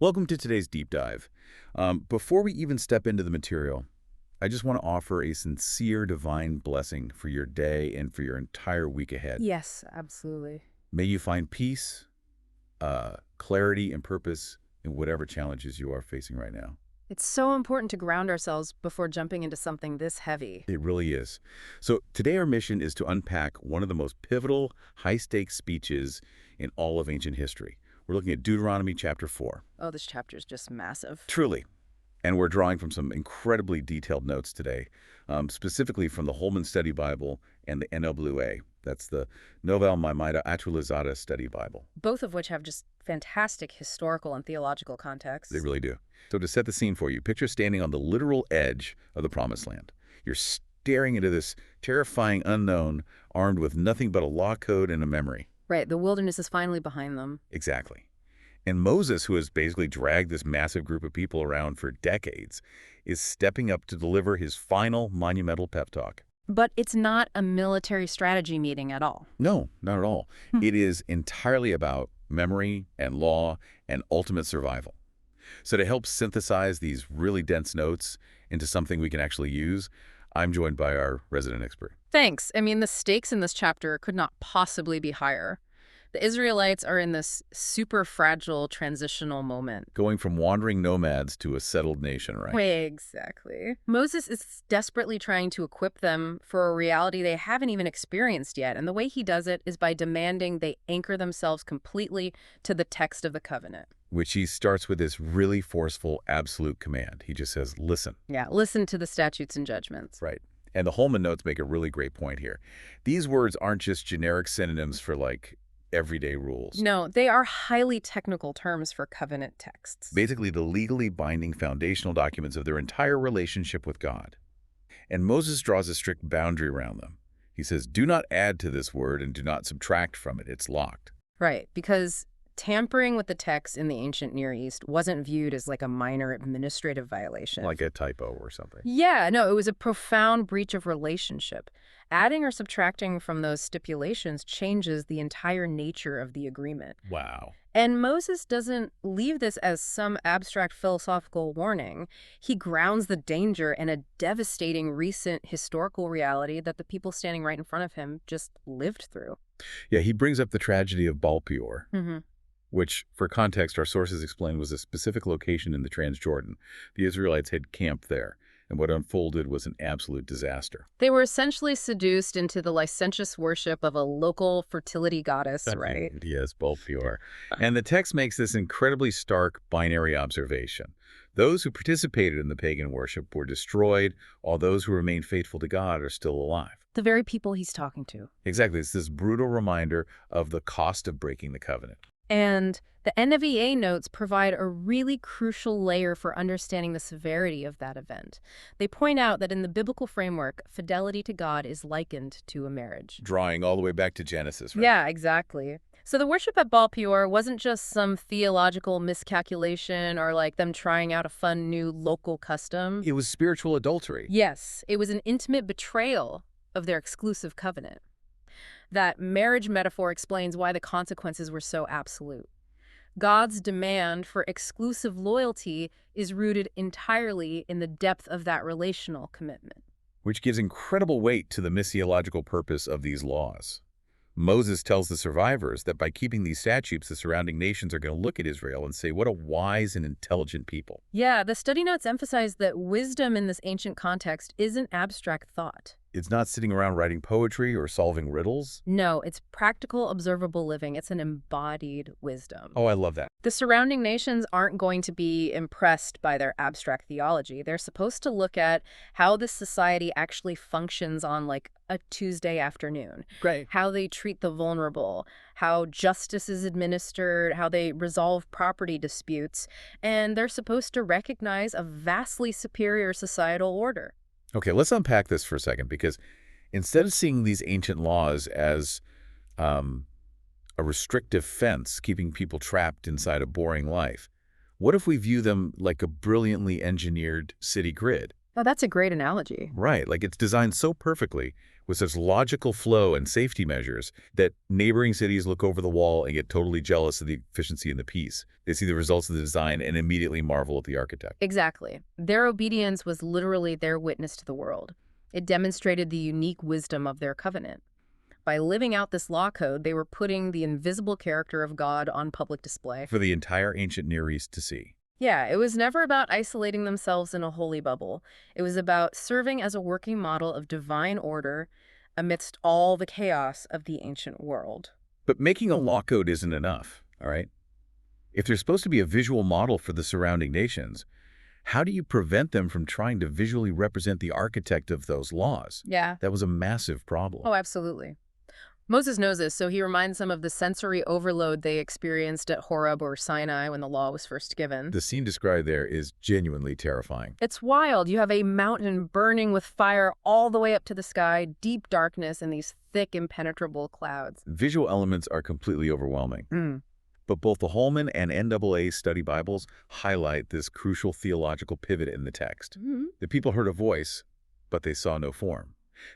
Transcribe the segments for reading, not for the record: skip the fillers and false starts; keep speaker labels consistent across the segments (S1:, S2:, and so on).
S1: Welcome to today's deep dive. Before we even step into the material, I just want to offer a sincere divine blessing for your day and for your entire week ahead.
S2: Yes, absolutely.
S1: May you find peace, clarity, and purpose in whatever challenges you are facing right now.
S2: It's so important to ground ourselves before jumping into something this heavy.
S1: It really is. So today our mission is to unpack one of the most pivotal, high-stakes speeches in all of ancient history. We're looking at Deuteronomy chapter 4.
S2: Oh, this chapter is just massive.
S1: Truly. And we're drawing from some incredibly detailed notes today, specifically from the Holman Study Bible and the NWA. That's the Novel Maimida Actualizada Study Bible.
S2: Both of which have just fantastic historical and theological context.
S1: They really do. So to set the scene for you, picture standing on the literal edge of the Promised Land. You're staring into this terrifying unknown, armed with nothing but a law code and a memory.
S2: Right, the wilderness is finally behind them.
S1: Exactly. And Moses, who has basically dragged this massive group of people around for decades, is stepping up to deliver his final monumental pep talk.
S2: But it's not a military strategy meeting at all.
S1: No, not at all. It is entirely about memory and law and ultimate survival. So to help synthesize these really dense notes into something we can actually use, I'm joined by our resident expert.
S2: Thanks. I mean, the stakes in this chapter could not possibly be higher. The Israelites are in this super fragile transitional moment.
S1: Going from wandering nomads to a settled nation, right?
S2: Exactly. Moses is desperately trying to equip them for a reality they haven't even experienced yet, and the way he does it is by demanding they anchor themselves completely to the text of the covenant.
S1: Which he starts with this really forceful absolute command. He just says, listen.
S2: Yeah, listen to the statutes and judgments.
S1: Right. And the Holman notes make a really great point here. These words aren't just generic synonyms for, like, everyday rules.
S2: No, they are highly technical terms for covenant texts.
S1: Basically, the legally binding foundational documents of their entire relationship with God. And Moses draws a strict boundary around them. He says, do not add to this word and do not subtract from it. It's locked.
S2: Right, because tampering with the text in the ancient Near East wasn't viewed as like a minor administrative violation.
S1: Like a typo or something.
S2: Yeah, no, it was a profound breach of relationship. Adding or subtracting from those stipulations changes the entire nature of the agreement.
S1: Wow.
S2: And Moses doesn't leave this as some abstract philosophical warning. He grounds the danger in a devastating recent historical reality that the people standing right in front of him just lived through.
S1: Yeah, he brings up the tragedy of Baal Peor.
S2: Mm-hmm.
S1: Which, for context, our sources explain was a specific location in the Transjordan. The Israelites had camped there, and what unfolded was an absolute disaster.
S2: They were essentially seduced into the licentious worship of a local fertility goddess, right?
S1: Yes, Baal Peor. And the text makes this incredibly stark binary observation. Those who participated in the pagan worship were destroyed, while those who remained faithful to God are still alive.
S2: The very people he's talking to.
S1: Exactly. It's this brutal reminder of the cost of breaking the covenant.
S2: And the NWA notes provide a really crucial layer for understanding the severity of that event. They point out that in the biblical framework, fidelity to God is likened to a marriage.
S1: Drawing all the way back to Genesis, right?
S2: Yeah, exactly. So the worship at Baal Peor wasn't just some theological miscalculation or like them trying out a fun new local custom.
S1: It was spiritual adultery.
S2: Yes, it was an intimate betrayal of their exclusive covenant. That marriage metaphor explains why the consequences were so absolute. God's demand for exclusive loyalty is rooted entirely in the depth of that relational commitment.
S1: Which gives incredible weight to the missiological purpose of these laws. Moses tells the survivors that by keeping these statutes, the surrounding nations are going to look at Israel and say, what a wise and intelligent people.
S2: Yeah, the study notes emphasize that wisdom in this ancient context isn't abstract thought.
S1: It's not sitting around writing poetry or solving riddles.
S2: No, it's practical, observable living. It's an embodied wisdom.
S1: Oh, I love that.
S2: The surrounding nations aren't going to be impressed by their abstract theology. They're supposed to look at how this society actually functions on like a Tuesday afternoon.
S1: Great.
S2: How they treat the vulnerable, how justice is administered, how they resolve property disputes, and they're supposed to recognize a vastly superior societal order.
S1: Okay, let's unpack this for a second, because instead of seeing these ancient laws as a restrictive fence keeping people trapped inside a boring life, what if we view them like a brilliantly engineered city grid?
S2: Oh, that's a great analogy.
S1: Right, like it's designed so perfectly, with such logical flow and safety measures that neighboring cities look over the wall and get totally jealous of the efficiency and the peace. They see the results of the design and immediately marvel at the architect.
S2: Exactly. Their obedience was literally their witness to the world. It demonstrated the unique wisdom of their covenant. By living out this law code, they were putting the invisible character of God on public display.
S1: For the entire ancient Near East to see.
S2: Yeah, it was never about isolating themselves in a holy bubble. It was about serving as a working model of divine order amidst all the chaos of the ancient world.
S1: But making a law code isn't enough, all right? If they're supposed to be a visual model for the surrounding nations, how do you prevent them from trying to visually represent the architect of those laws?
S2: Yeah.
S1: That was a massive problem.
S2: Oh, absolutely. Moses knows this, so he reminds them of the sensory overload they experienced at Horeb or Sinai when the law was first given.
S1: The scene described there is genuinely terrifying.
S2: It's wild. You have a mountain burning with fire all the way up to the sky, deep darkness, and these thick, impenetrable clouds.
S1: Visual elements are completely overwhelming. But both the Holman and NAA study Bibles highlight this crucial theological pivot in the text. The people heard a voice, but they saw no form.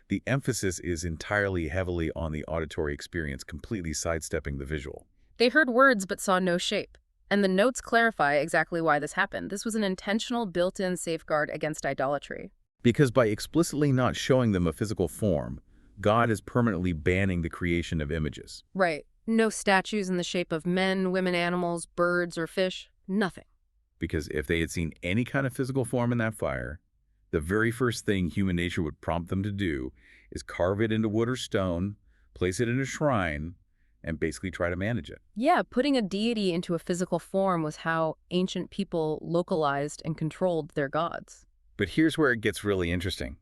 S1: The emphasis is entirely heavily on the auditory experience, completely sidestepping the visual.
S2: They heard words but saw no shape. And the notes clarify exactly why this happened. This was an intentional built-in safeguard against idolatry.
S1: Because by explicitly not showing them a physical form, God is permanently banning the creation of images.
S2: Right. No statues in the shape of men, women, animals, birds, or fish. Nothing.
S1: Because if they had seen any kind of physical form in that fire, the very first thing human nature would prompt them to do is carve it into wood or stone, place it in a shrine, and basically try to manage it.
S2: Yeah, putting a deity into a physical form was how ancient people localized and controlled their gods.
S1: But here's where it gets really interesting.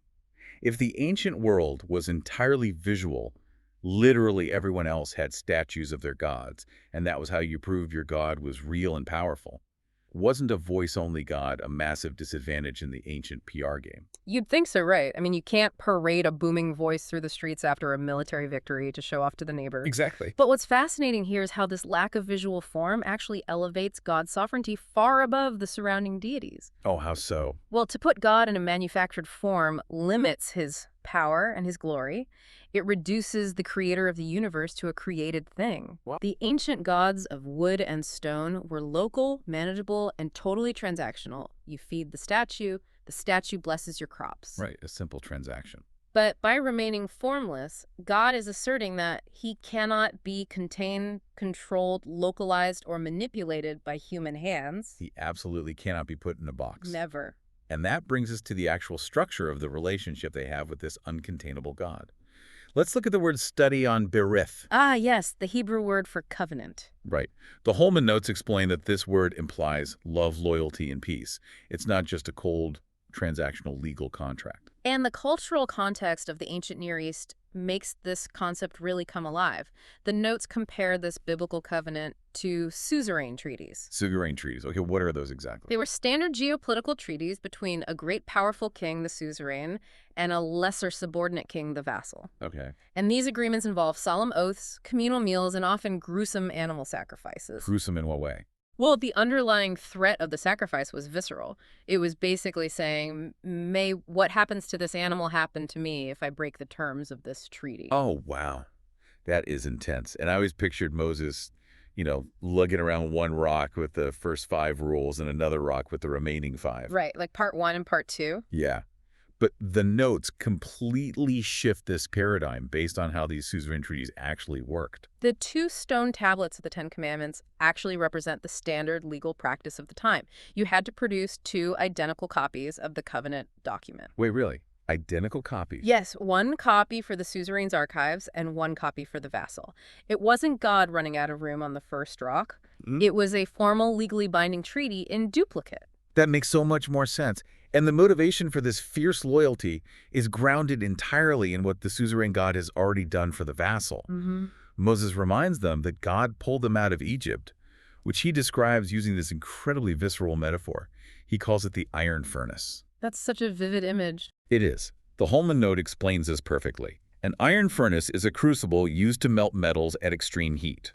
S1: If the ancient world was entirely visual, literally everyone else had statues of their gods, and that was how you proved your god was real and powerful. Wasn't a voice-only God a massive disadvantage in the ancient PR game?
S2: You'd think so, right? I mean, you can't parade a booming voice through the streets after a military victory to show off to the neighbors.
S1: Exactly.
S2: But what's fascinating here is how this lack of visual form actually elevates God's sovereignty far above the surrounding deities.
S1: Oh, how so?
S2: Well, to put God in a manufactured form limits his power and his glory. It reduces the creator of the universe to a created thing.
S1: What?
S2: The ancient gods of wood and stone were local, manageable, and totally transactional. You feed the statue blesses your crops.
S1: Right, a simple transaction.
S2: But by remaining formless, God is asserting that he cannot be contained, controlled, localized, or manipulated by human hands.
S1: He absolutely cannot be put in a box.
S2: Never.
S1: And that brings us to the actual structure of the relationship they have with this uncontainable God. Let's look at the word study on berith.
S2: Ah, yes, the Hebrew word for covenant.
S1: Right. The Holman notes explain that this word implies love, loyalty, and peace. It's not just a cold, transactional legal contract.
S2: And the cultural context of the ancient Near East makes this concept really come alive. The notes compare this biblical covenant to suzerain treaties.
S1: Suzerain treaties. Okay, what are those exactly?
S2: They were standard geopolitical treaties between a great powerful king, the suzerain, and a lesser subordinate king, the vassal.
S1: Okay.
S2: And these agreements involve solemn oaths, communal meals, and often gruesome animal sacrifices.
S1: Gruesome in what way?
S2: Well, the underlying threat of the sacrifice was visceral. It was basically saying, may what happens to this animal happen to me if I break the terms of this treaty.
S1: Oh, wow. That is intense. And I always pictured Moses, lugging around one rock with the first 5 rules and another rock with the remaining 5.
S2: Right, like part 1 and part 2.
S1: Yeah. But the notes completely shift this paradigm based on how these suzerain treaties actually worked.
S2: The 2 stone tablets of the 10 Commandments actually represent the standard legal practice of the time. You had to produce 2 identical copies of the covenant document.
S1: Wait, really? Identical copies?
S2: Yes, 1 copy for the suzerain's archives and 1 copy for the vassal. It wasn't God running out of room on the first rock. It was a formal, legally binding treaty in duplicate.
S1: That makes so much more sense. And the motivation for this fierce loyalty is grounded entirely in what the suzerain God has already done for the vassal. Moses reminds them that God pulled them out of Egypt, which he describes using this incredibly visceral metaphor. He calls it the iron furnace.
S2: That's such a vivid image.
S1: It is. The Holman note explains this perfectly. An iron furnace is a crucible used to melt metals at extreme heat.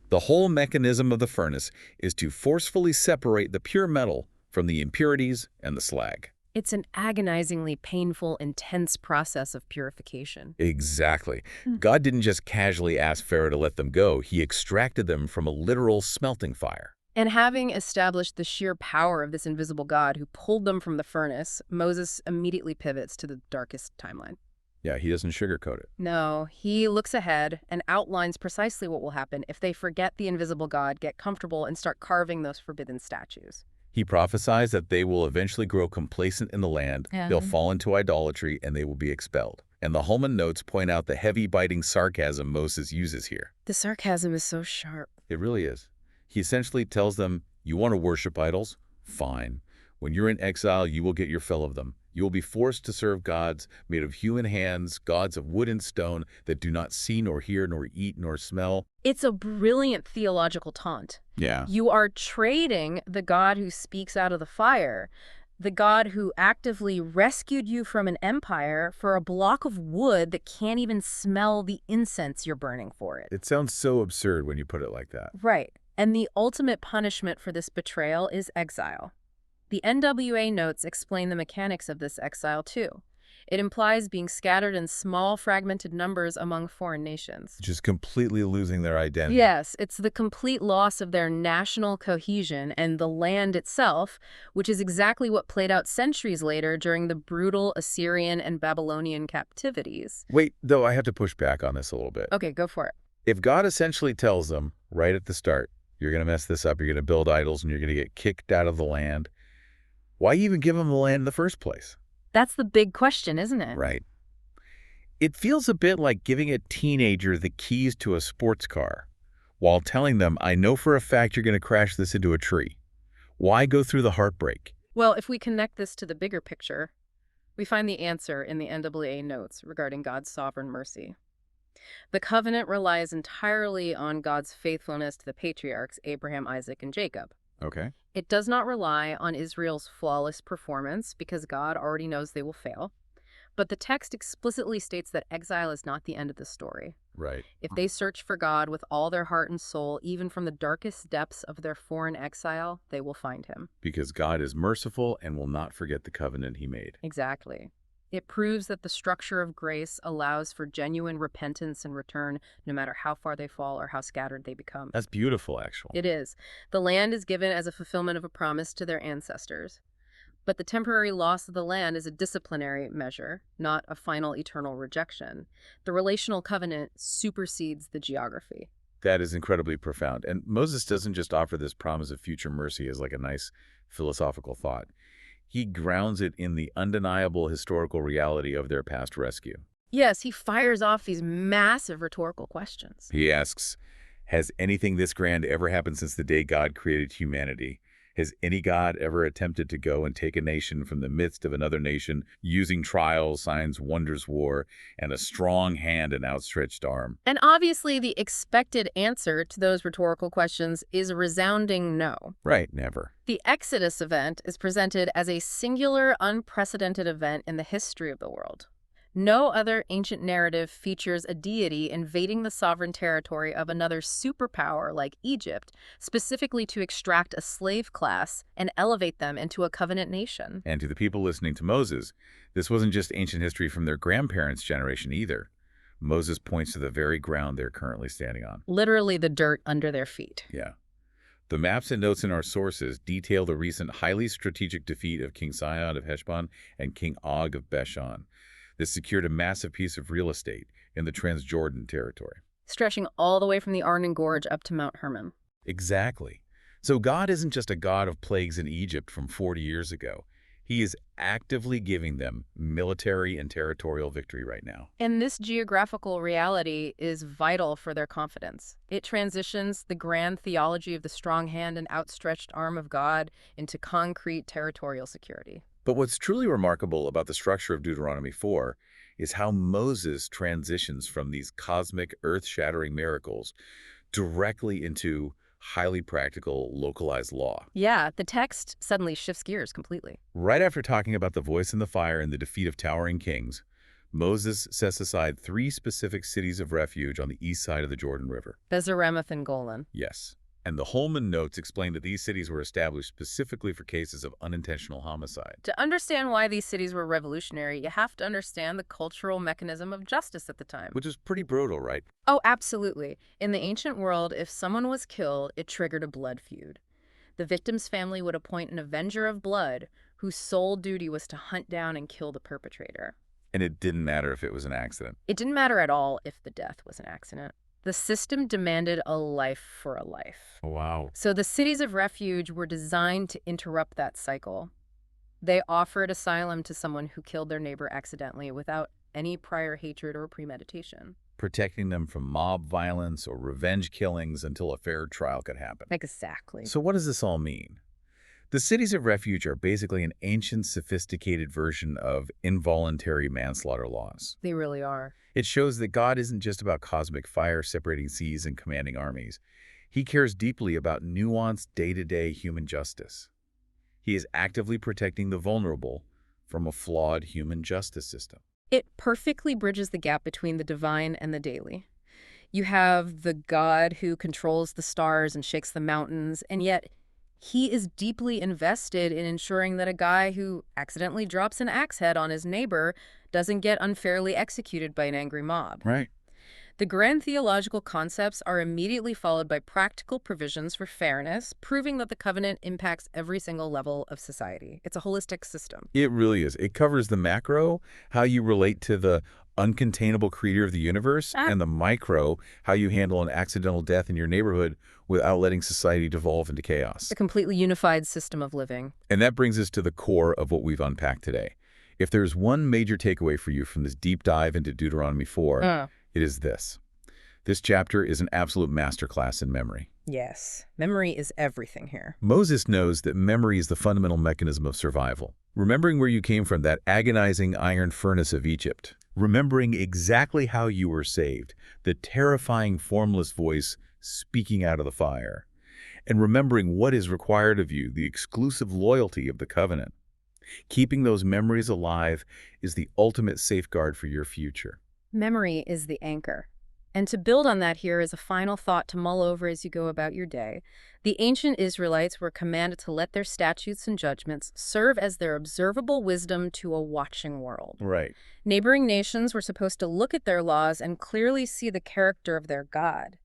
S1: The whole mechanism of the furnace is to forcefully separate the pure metal from the impurities and the slag.
S2: It's an agonizingly painful, intense process of purification.
S1: Exactly.
S2: Hmm.
S1: God didn't just casually ask Pharaoh to let them go. He extracted them from a literal smelting fire.
S2: And having established the sheer power of this invisible God who pulled them from the furnace, Moses immediately pivots to the darkest timeline.
S1: Yeah, he doesn't sugarcoat it.
S2: No, he looks ahead and outlines precisely what will happen if they forget the invisible God, get comfortable, and start carving those forbidden statues.
S1: He prophesies that they will eventually grow complacent in the land,
S2: Yeah.
S1: they'll fall into idolatry, and they will be expelled. And the Holman notes point out the heavy, biting sarcasm Moses uses here.
S2: The sarcasm is so sharp.
S1: It really is. He essentially tells them, you want to worship idols? Fine. When you're in exile, you will get your fill of them. You will be forced to serve gods made of human hands, gods of wood and stone that do not see nor hear nor eat nor smell.
S2: It's a brilliant theological taunt.
S1: Yeah.
S2: You are trading the God who speaks out of the fire, the God who actively rescued you from an empire, for a block of wood that can't even smell the incense you're burning for it.
S1: It sounds so absurd when you put it like that.
S2: Right. And the ultimate punishment for this betrayal is exile. The NWA notes explain the mechanics of this exile, too. It implies being scattered in small, fragmented numbers among foreign nations.
S1: Just completely losing their identity.
S2: Yes, it's the complete loss of their national cohesion and the land itself, which is exactly what played out centuries later during the brutal Assyrian and Babylonian captivities.
S1: Wait, though, I have to push back on this a little bit.
S2: Okay, go for it.
S1: If God essentially tells them right at the start, you're going to mess this up, you're going to build idols, and you're going to get kicked out of the land, why even give them the land in the first place?
S2: That's the big question, isn't it?
S1: Right. It feels a bit like giving a teenager the keys to a sports car while telling them, I know for a fact you're going to crash this into a tree. Why go through the heartbreak?
S2: Well, if we connect this to the bigger picture, we find the answer in the NAA notes regarding God's sovereign mercy. The covenant relies entirely on God's faithfulness to the patriarchs, Abraham, Isaac, and Jacob.
S1: Okay.
S2: It does not rely on Israel's flawless performance because God already knows they will fail. But the text explicitly states that exile is not the end of the story.
S1: Right.
S2: If they search for God with all their heart and soul, even from the darkest depths of their foreign exile, they will find him.
S1: Because God is merciful and will not forget the covenant he made.
S2: Exactly. It proves that the structure of grace allows for genuine repentance and return, no matter how far they fall or how scattered they become.
S1: That's beautiful, actually.
S2: It is. The land is given as a fulfillment of a promise to their ancestors. But the temporary loss of the land is a disciplinary measure, not a final eternal rejection. The relational covenant supersedes the geography.
S1: That is incredibly profound. And Moses doesn't just offer this promise of future mercy as like a nice philosophical thought. He grounds it in the undeniable historical reality of their past rescue.
S2: Yes, he fires off these massive rhetorical questions.
S1: He asks, has anything this grand ever happened since the day God created humanity? Has any God ever attempted to go and take a nation from the midst of another nation using trials, signs, wonders, war, and a strong hand and outstretched arm?
S2: And obviously, the expected answer to those rhetorical questions is a resounding no.
S1: Right, never.
S2: The Exodus event is presented as a singular, unprecedented event in the history of the world. No other ancient narrative features a deity invading the sovereign territory of another superpower like Egypt, specifically to extract a slave class and elevate them into a covenant nation.
S1: And to the people listening to Moses, this wasn't just ancient history from their grandparents' generation either. Moses points to the very ground they're currently standing on.
S2: Literally the dirt under their feet.
S1: Yeah. The maps and notes in our sources detail the recent highly strategic defeat of King Sihon of Heshbon and King Og of Bashan. This secured a massive piece of real estate in the Transjordan territory.
S2: Stretching all the way from the Arnon Gorge up to Mount Hermon.
S1: Exactly. So God isn't just a god of plagues in Egypt from 40 years ago. He is actively giving them military and territorial victory right now.
S2: And this geographical reality is vital for their confidence. It transitions the grand theology of the strong hand and outstretched arm of God into concrete territorial security.
S1: But what's truly remarkable about the structure of Deuteronomy 4 is how Moses transitions from these cosmic, earth-shattering miracles directly into highly practical, localized law.
S2: Yeah, the text suddenly shifts gears completely.
S1: Right after talking about the voice in the fire and the defeat of towering kings, Moses sets aside 3 specific cities of refuge on the east side of the Jordan River.
S2: Bezeremath and Golan.
S1: Yes. And the Holman notes explain that these cities were established specifically for cases of unintentional homicide.
S2: To understand why these cities were revolutionary, you have to understand the cultural mechanism of justice at the time.
S1: Which is pretty brutal, right?
S2: Oh, absolutely. In the ancient world, if someone was killed, it triggered a blood feud. The victim's family would appoint an avenger of blood whose sole duty was to hunt down and kill the perpetrator.
S1: And it didn't matter if it was an accident.
S2: It didn't matter at all if the death was an accident. The system demanded a life for a life.
S1: Wow.
S2: So the cities of refuge were designed to interrupt that cycle. They offered asylum to someone who killed their neighbor accidentally without any prior hatred or premeditation.
S1: Protecting them from mob violence or revenge killings until a fair trial could happen.
S2: Exactly.
S1: So what does this all mean? The cities of refuge are basically an ancient, sophisticated version of involuntary manslaughter laws.
S2: They really are.
S1: It shows that God isn't just about cosmic fire separating seas and commanding armies. He cares deeply about nuanced, day-to-day human justice. He is actively protecting the vulnerable from a flawed human justice system.
S2: It perfectly bridges the gap between the divine and the daily. You have the God who controls the stars and shakes the mountains, and yet he is deeply invested in ensuring that a guy who accidentally drops an axe head on his neighbor doesn't get unfairly executed by an angry mob.
S1: Right.
S2: The grand theological concepts are immediately followed by practical provisions for fairness, proving that the covenant impacts every single level of society. It's a holistic system.
S1: It really is. It covers the macro, how you relate to the uncontainable creator of the universe, and the micro, how you handle an accidental death in your neighborhood without letting society devolve into chaos.
S2: A completely unified system of living.
S1: And that brings us to the core of what we've unpacked today. If there's one major takeaway for you from this deep dive into Deuteronomy 4, it is this. This chapter is an absolute masterclass in memory.
S2: Yes, memory is everything here.
S1: Moses knows that memory is the fundamental mechanism of survival. Remembering where you came from, that agonizing iron furnace of Egypt. Remembering exactly how you were saved, the terrifying formless voice speaking out of the fire. And remembering what is required of you, the exclusive loyalty of the covenant. Keeping those memories alive is the ultimate safeguard for your future.
S2: Memory is the anchor. And to build on that here is a final thought to mull over as you go about your day. The ancient Israelites were commanded to let their statutes and judgments serve as their observable wisdom to a watching world.
S1: Right.
S2: Neighboring nations were supposed to look at their laws and clearly see the character of their God.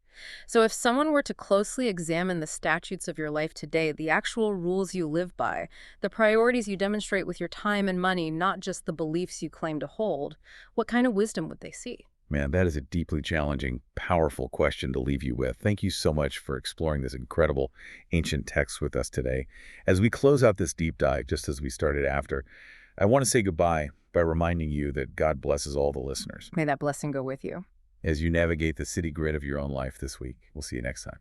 S2: So if someone were to closely examine the statutes of your life today, the actual rules you live by, the priorities you demonstrate with your time and money, not just the beliefs you claim to hold, what kind of wisdom would they see?
S1: Man, that is a deeply challenging, powerful question to leave you with. Thank you so much for exploring this incredible ancient text with us today. As we close out this deep dive, just as we started after, I want to say goodbye by reminding you that God blesses all the listeners
S2: May that blessing go with you.
S1: as you navigate the city grid of your own life this week. We'll see you next time.